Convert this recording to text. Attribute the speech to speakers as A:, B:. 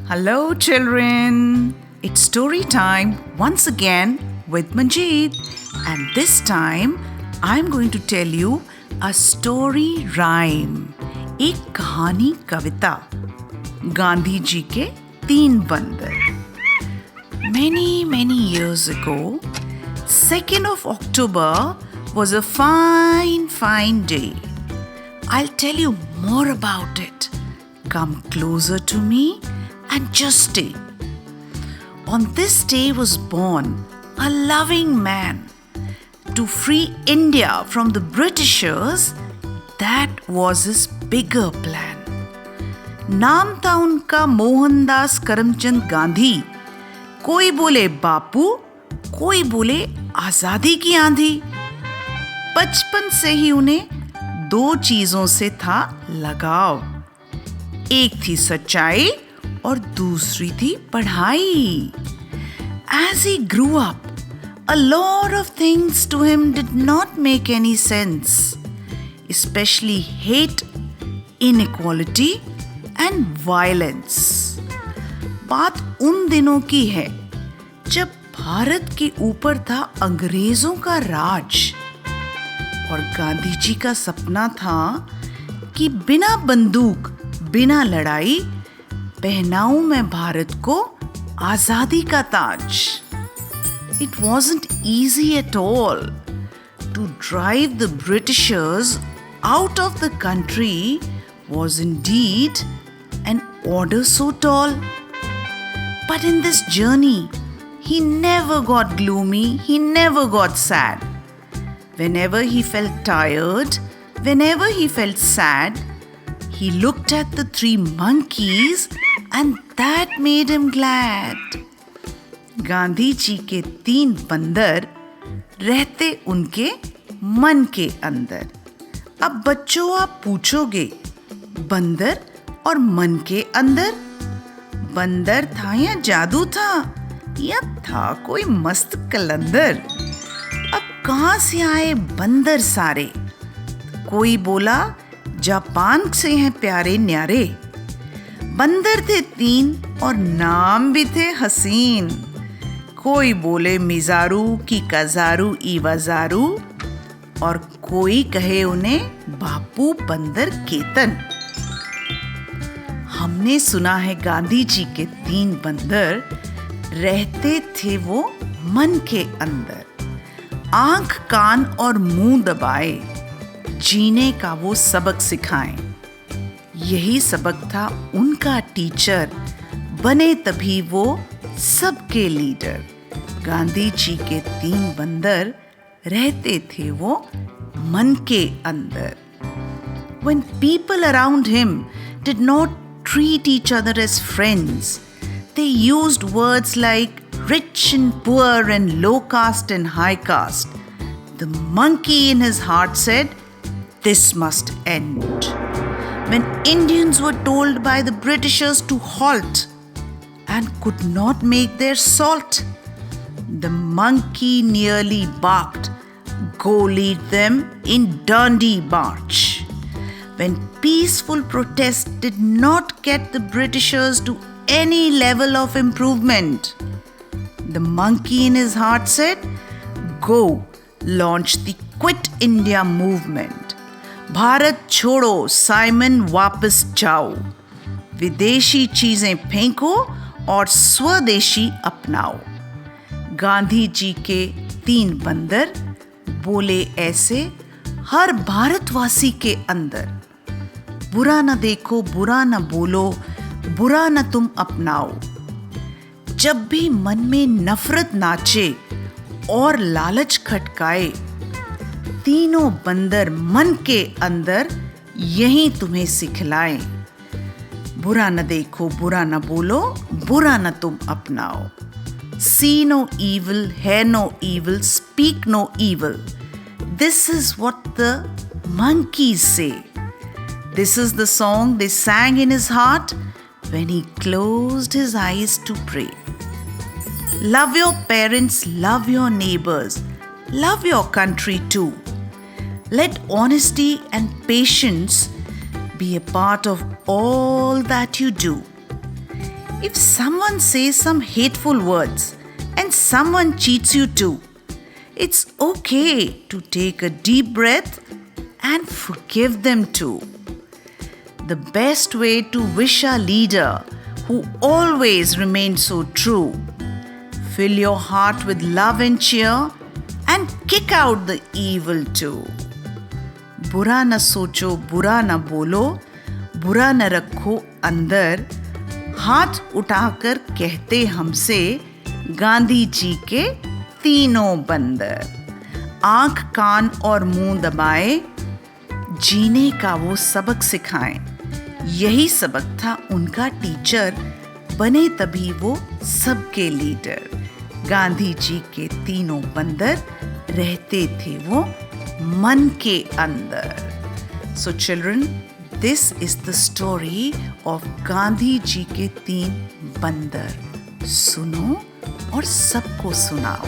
A: Hello, children. It's story time once again with Manjeet, and this time I'm going to tell you a story rhyme. एक कहानी कविता गांधी जी के 3 बंदर. Many years ago, 2nd of October was a fine day. I'll tell you more about it. Come closer to me and just stay. On this day was born a loving man to free India from the Britishers. That was his bigger plan. नाम था उनका मोहनदास करमचंद गांधी. कोई बोले बापू, कोई बोले आजादी की आंधी. बचपन से ही उन्हें 2 चीजों से था लगाव. एक थी सच्चाई और दूसरी थी पढ़ाई. As he grew up, a lot of things to him did not make any sense, especially hate, inequality and violence. बात उन दिनों की है जब भारत के ऊपर था अंग्रेजों का राज और गांधी जी का सपना था कि बिना बंदूक, बिना लड़ाई पहनाऊं मैं भारत को आजादी का ताज. It wasn't easy at all to drive the Britishers out of the country. Was indeed an order so tall. But in this journey, he never got gloomy, he never got sad. Whenever he felt tired, whenever he felt sad, he looked at the 3 monkeys and that made him glad. Gandhi ji के 3 बंदर रहते उनके मन के अंदर. अब बच्चों आप पूछोगे, बंदर और मन के अंदर? बंदर था या जादू था या था कोई मस्त कलंदर? अब कहां से आए बंदर सारे? कोई बोला जापान से हैं प्यारे न्यारे. बंदर थे 3 और नाम भी थे हसीन. कोई बोले मिजारू की कजारू इवाजारू और कोई कहे उन्हें बापू बंदर केतन. हमने सुना है गांधी जी के 3 बंदर रहते थे वो मन के अंदर. आंख कान और मुंह दबाए जीने का वो सबक सिखाएं. यही सबक था उनका टीचर, बने तभी वो सबके लीडर. गांधी जी के 3 बंदर रहते थे वो मन के अंदर. When people around him did not treat each other as friends, they used words like rich and poor and low caste and high caste. The monkey in his heart said, "This must end." When Indians were told by the Britishers to halt and could not make their salt, the monkey nearly barked, "Go lead them in Dandi march." When peaceful protest did not get the Britishers to any level of improvement, the monkey in his heart said, "Go launch the Quit India movement. Bharat छोड़ो, Simon वापस जाओ. विदेशी चीजें फेंको और स्वदेशी अपनाओ." गांधी जी के 3 बंदर बोले ऐसे हर भारतवासी के अंदर. बुरा न देखो, बुरा न बोलो, बुरा न तुम अपनाओ. जब भी मन में नफरत नाचे और लालच खटकाए, तीनों बंदर मन के अंदर यही तुम्हें सिखलाएं. बुरा न देखो, बुरा न बोलो, बुरा न तुम अपनाओ. See no evil, hear no evil, speak no evil. This is what the monkeys say. This is the song they sang in his heart when he closed his eyes to pray. Love your parents, love your neighbors, love your country too. Let honesty and patience be a part of all that you do. If someone says some hateful words and someone cheats you too, it's okay to take a deep breath and forgive them too. The best way to wish a leader who always remained so true. Fill your heart with love and cheer and kick out the evil too. बुरा न सोचो, बुरा न बोलो, बुरा न रखो अंदर, हाथ उठाकर कहते हमसे गांधी जी के तीनों बंदर. आंख, कान और मुंह दबाए, जीने का वो सबक सिखाएं. यही सबक था उनका टीचर, बने तभी वो सबके लीडर. गांधी जी के तीनों बंदर रहते थे वो मन के अंदर. So children, this is the story of Gandhi ji के तीन बंदर. सुनो और सबको सुनाओ.